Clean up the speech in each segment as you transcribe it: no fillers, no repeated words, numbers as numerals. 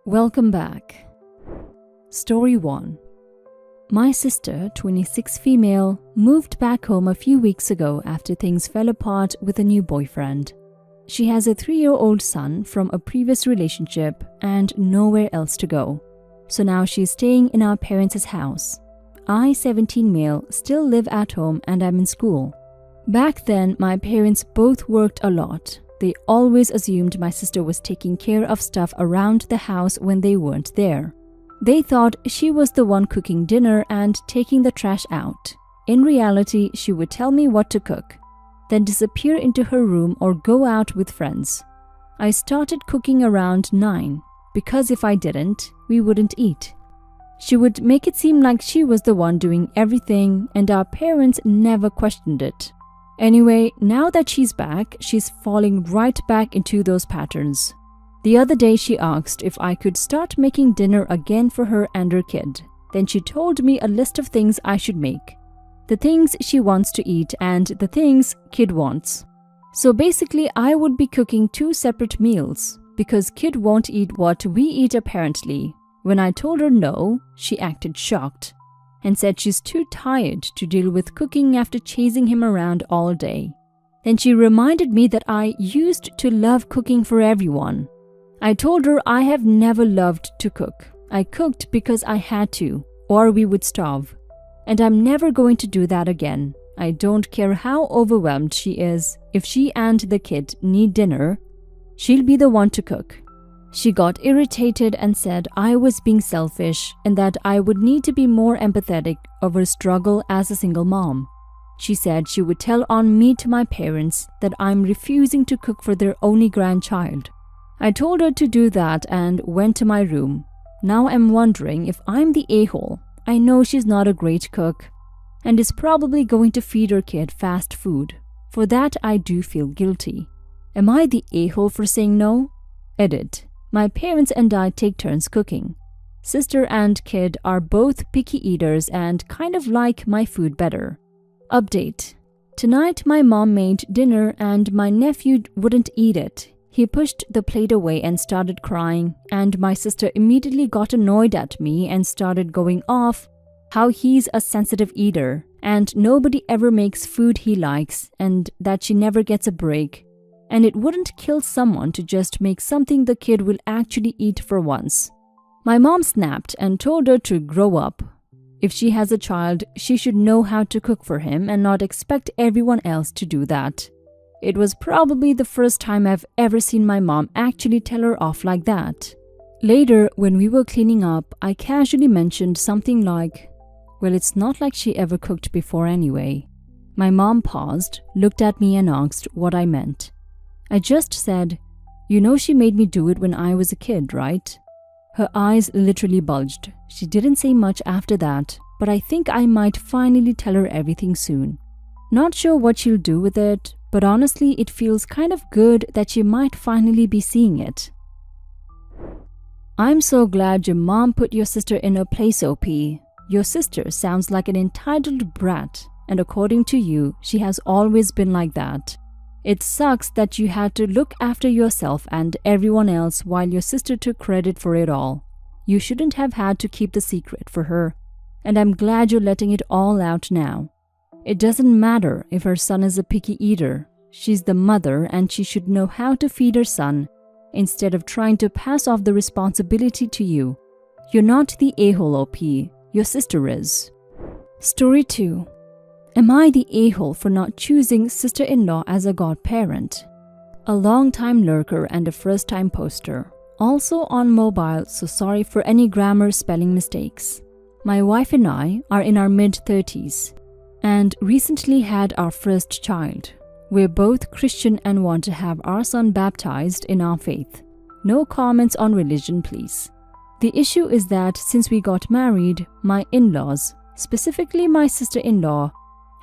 Welcome back. Story 1. My sister, 26 female, moved back home a few weeks ago after things fell apart with a new boyfriend. She has a 3-year-old son from a previous relationship and nowhere else to go. So now she's staying in our parents' house. I, 17 male, still live at home and I'm in school. Back then, my parents both worked a lot. They always assumed my sister was taking care of stuff around the house when they weren't there. They thought she was the one cooking dinner and taking the trash out. In reality, she would tell me what to cook, then disappear into her room or go out with friends. I started cooking around 9, because if I didn't, we wouldn't eat. She would make it seem like she was the one doing everything, and our parents never questioned it. Anyway, now that she's back, she's falling right back into those patterns. The other day she asked if I could start making dinner again for her and her kid. Then she told me a list of things I should make. The things she wants to eat and the things kid wants. So basically I would be cooking 2 separate meals because kid won't eat what we eat apparently. When I told her no, she acted shocked and said she's too tired to deal with cooking after chasing him around all day. Then she reminded me that I used to love cooking for everyone. I told her I have never loved to cook. I cooked because I had to, or we would starve. And I'm never going to do that again. I don't care how overwhelmed she is. If she and the kid need dinner, she'll be the one to cook. She got irritated and said I was being selfish and that I would need to be more empathetic of her struggle as a single mom. She said she would tell on me to my parents that I'm refusing to cook for their only grandchild. I told her to do that and went to my room. Now I'm wondering if I'm the a-hole. I know she's not a great cook and is probably going to feed her kid fast food. For that I do feel guilty. Am I the a-hole for saying no? Edit. My parents and I take turns cooking. Sister and kid are both picky eaters and kind of like my food better. Update. Tonight my mom made dinner and my nephew wouldn't eat it. He pushed the plate away and started crying, and my sister immediately got annoyed at me and started going off how he's a sensitive eater and nobody ever makes food he likes and that she never gets a break. And it wouldn't kill someone to just make something the kid will actually eat for once. My mom snapped and told her to grow up. If she has a child, she should know how to cook for him and not expect everyone else to do that. It was probably the first time I've ever seen my mom actually tell her off like that. Later, when we were cleaning up, I casually mentioned something like, "Well, it's not like she ever cooked before anyway." My mom paused, looked at me and asked what I meant. I just said, "You know she made me do it when I was a kid, right?" Her eyes literally bulged. She didn't say much after that, but I think I might finally tell her everything soon. Not sure what she'll do with it, but honestly it feels kind of good that she might finally be seeing it. I'm so glad your mom put your sister in her place, OP. Your sister sounds like an entitled brat, and according to you, she has always been like that. It sucks that you had to look after yourself and everyone else while your sister took credit for it all. You shouldn't have had to keep the secret for her, and I'm glad you're letting it all out now. It doesn't matter if her son is a picky eater. She's the mother and she should know how to feed her son instead of trying to pass off the responsibility to you. You're not the a-hole, OP. Your sister is. Story 2. Am I the a-hole for not choosing sister-in-law as a godparent? A long-time lurker and a first-time poster. Also on mobile, so sorry for any grammar spelling mistakes. My wife and I are in our mid-30s and recently had our first child. We're both Christian and want to have our son baptized in our faith. No comments on religion, please. The issue is that since we got married, my in-laws, specifically my sister-in-law,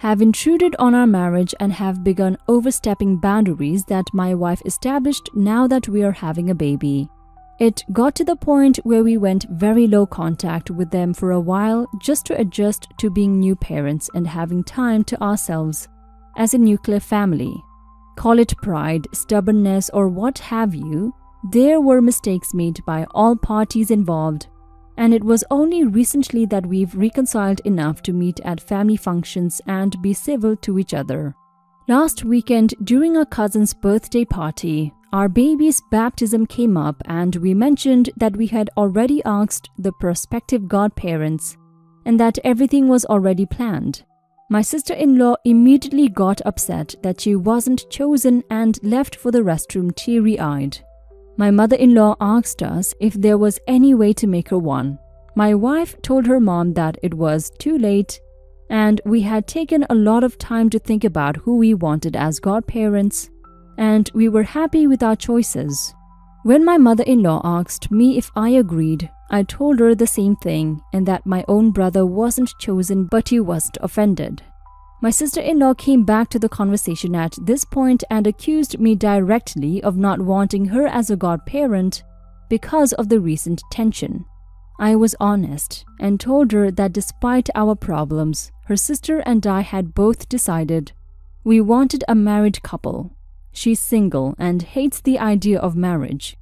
have intruded on our marriage and have begun overstepping boundaries that my wife established now that we are having a baby. It got to the point where we went very low contact with them for a while just to adjust to being new parents and having time to ourselves as a nuclear family. Call it pride, stubbornness, or what have you, There were mistakes made by all parties involved, and it was only recently that we've reconciled enough to meet at family functions and be civil to each other. Last weekend, during our cousin's birthday party, our baby's baptism came up and we mentioned that we had already asked the prospective godparents and that everything was already planned. My sister-in-law immediately got upset that she wasn't chosen and left for the restroom teary-eyed. My mother-in-law asked us if there was any way to make her one. My wife told her mom that it was too late and we had taken a lot of time to think about who we wanted as godparents, and we were happy with our choices. When my mother-in-law asked me if I agreed, I told her the same thing and that my own brother wasn't chosen but he wasn't offended. My sister-in-law came back to the conversation at this point and accused me directly of not wanting her as a godparent because of the recent tension. I was honest and told her that despite our problems, her sister and I had both decided we wanted a married couple. She's single and hates the idea of marriage.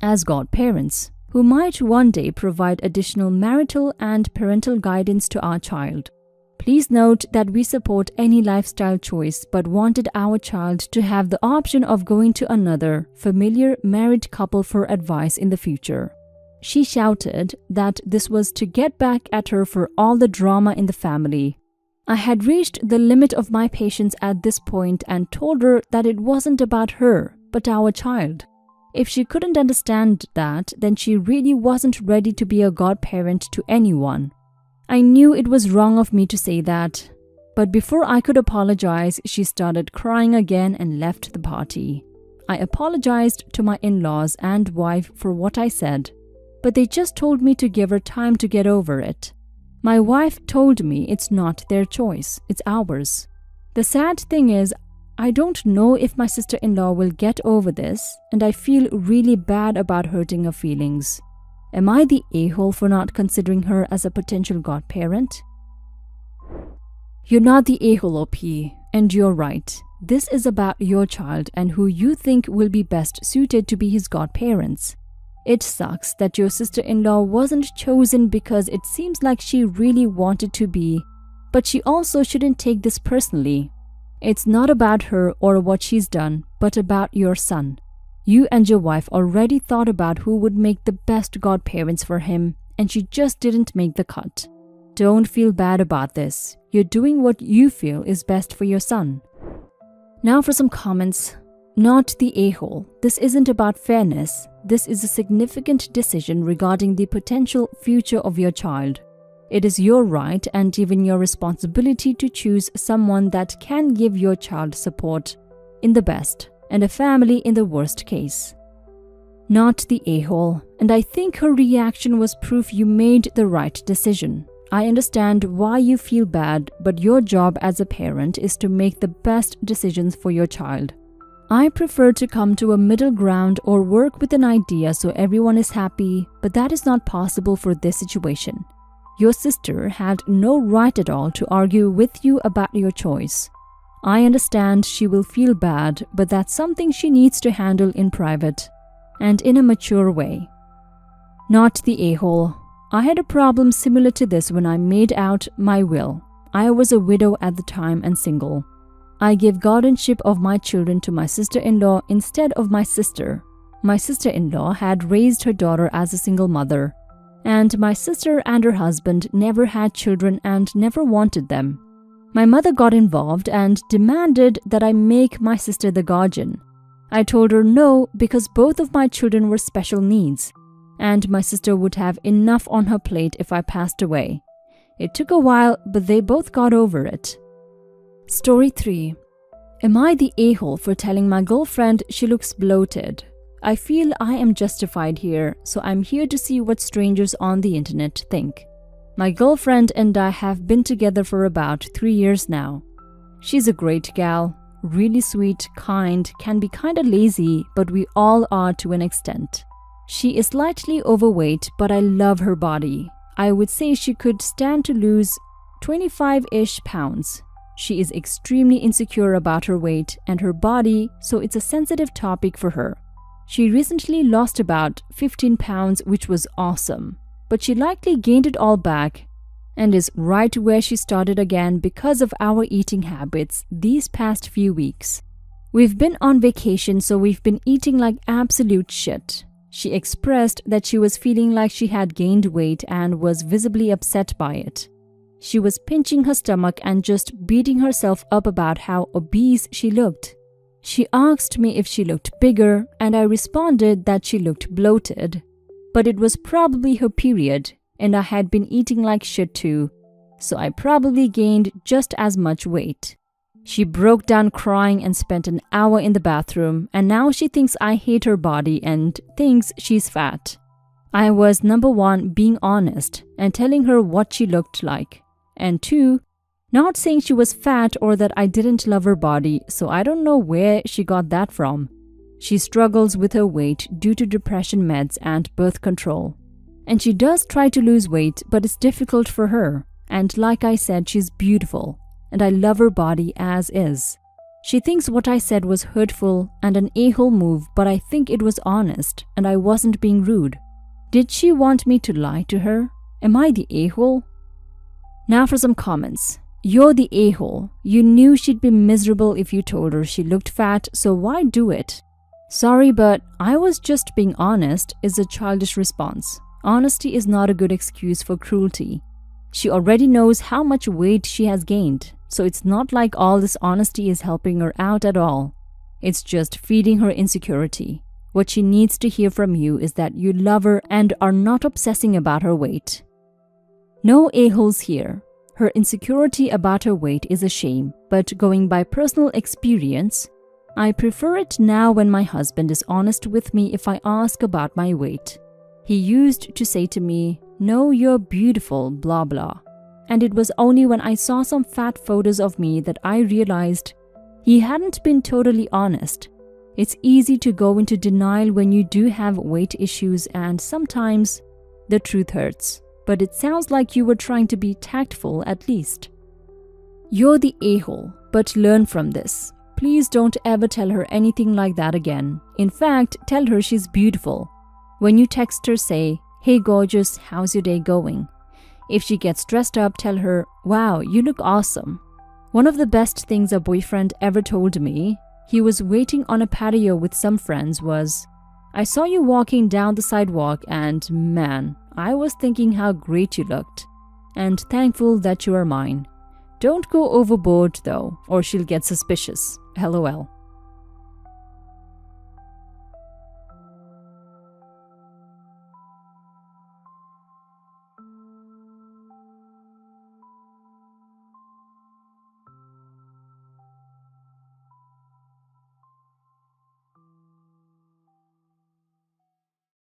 As godparents, who might one day provide additional marital and parental guidance to our child. Please note that we support any lifestyle choice but wanted our child to have the option of going to another familiar married couple for advice in the future. She shouted that this was to get back at her for all the drama in the family. I had reached the limit of my patience at this point and told her that it wasn't about her, but our child. If she couldn't understand that, then she really wasn't ready to be a godparent to anyone. I knew it was wrong of me to say that, but before I could apologize, she started crying again and left the party. I apologized to my in-laws and wife for what I said, but they just told me to give her time to get over it. My wife told me it's not their choice, it's ours. The sad thing is, I don't know if my sister-in-law will get over this, and I feel really bad about hurting her feelings. Am I the a-hole for not considering her as a potential godparent? You're not the a-hole, OP, and you're right. This is about your child and who you think will be best suited to be his godparents. It sucks that your sister-in-law wasn't chosen because it seems like she really wanted to be, but she also shouldn't take this personally. It's not about her or what she's done, but about your son. You and your wife already thought about who would make the best godparents for him, and she just didn't make the cut. Don't feel bad about this. You're doing what you feel is best for your son. Now for some comments. Not the a-hole. This isn't about fairness. This is a significant decision regarding the potential future of your child. It is your right and even your responsibility to choose someone that can give your child support in the best and a family in the worst case. Not the a-hole, and I think her reaction was proof you made the right decision. I understand why you feel bad, but your job as a parent is to make the best decisions for your child. I prefer to come to a middle ground or work with an idea so everyone is happy, but that is not possible for this situation. Your sister had no right at all to argue with you about your choice. I understand she will feel bad, but that's something she needs to handle in private and in a mature way. Not the a-hole. I had a problem similar to this when I made out my will. I was a widow at the time and single. I gave guardianship of my children to my sister-in-law instead of my sister. My sister-in-law had raised her daughter as a single mother, and my sister and her husband never had children and never wanted them. My mother got involved and demanded that I make my sister the guardian. I told her no because both of my children were special needs, and my sister would have enough on her plate if I passed away. It took a while, but they both got over it. Story 3. Am I the a-hole for telling my girlfriend she looks bloated? I feel I am justified here, so I'm here to see what strangers on the internet think. My girlfriend and I have been together for about 3 years now. She's a great gal, really sweet, kind, can be kinda lazy, but we all are to an extent. She is slightly overweight, but I love her body. I would say she could stand to lose 25-ish pounds. She is extremely insecure about her weight and her body, so it's a sensitive topic for her. She recently lost about 15 pounds, which was awesome, but she likely gained it all back and is right where she started again because of our eating habits these past few weeks. We've been on vacation, so we've been eating like absolute shit. She expressed that she was feeling like she had gained weight and was visibly upset by it. She was pinching her stomach and just beating herself up about how obese she looked. She asked me if she looked bigger, and I responded that she looked bloated. But it was probably her period, and I had been eating like shit too, so I probably gained just as much weight. She broke down crying and spent an hour in the bathroom, and now she thinks I hate her body and thinks she's fat. I was, number 1, being honest and telling her what she looked like, and 2, not saying she was fat or that I didn't love her body, so I don't know where she got that from. She struggles with her weight due to depression meds and birth control. And she does try to lose weight, but it's difficult for her. And like I said, she's beautiful, and I love her body as is. She thinks what I said was hurtful and an a-hole move, but I think it was honest, and I wasn't being rude. Did she want me to lie to her? Am I the a-hole? Now for some comments. You're the a-hole. You knew she'd be miserable if you told her she looked fat, so why do it? Sorry, but I was just being honest is a childish response. Honesty is not a good excuse for cruelty. She already knows how much weight she has gained, so it's not like all this honesty is helping her out at all. It's just feeding her insecurity. What she needs to hear from you is that you love her and are not obsessing about her weight. No a-holes here. Her insecurity about her weight is a shame, but going by personal experience, I prefer it now when my husband is honest with me if I ask about my weight. He used to say to me, "No, you're beautiful, blah blah." And it was only when I saw some fat photos of me that I realized he hadn't been totally honest. It's easy to go into denial when you do have weight issues, and sometimes the truth hurts. But it sounds like you were trying to be tactful at least. You're the a-hole, but learn from this. Please don't ever tell her anything like that again. In fact, tell her she's beautiful. When you text her, say, "Hey gorgeous, how's your day going?" If she gets dressed up, tell her, "Wow, you look awesome." One of the best things a boyfriend ever told me, he was waiting on a patio with some friends, was, "I saw you walking down the sidewalk and man, I was thinking how great you looked. And thankful that you are mine. Don't go overboard though, or she'll get suspicious. LOL.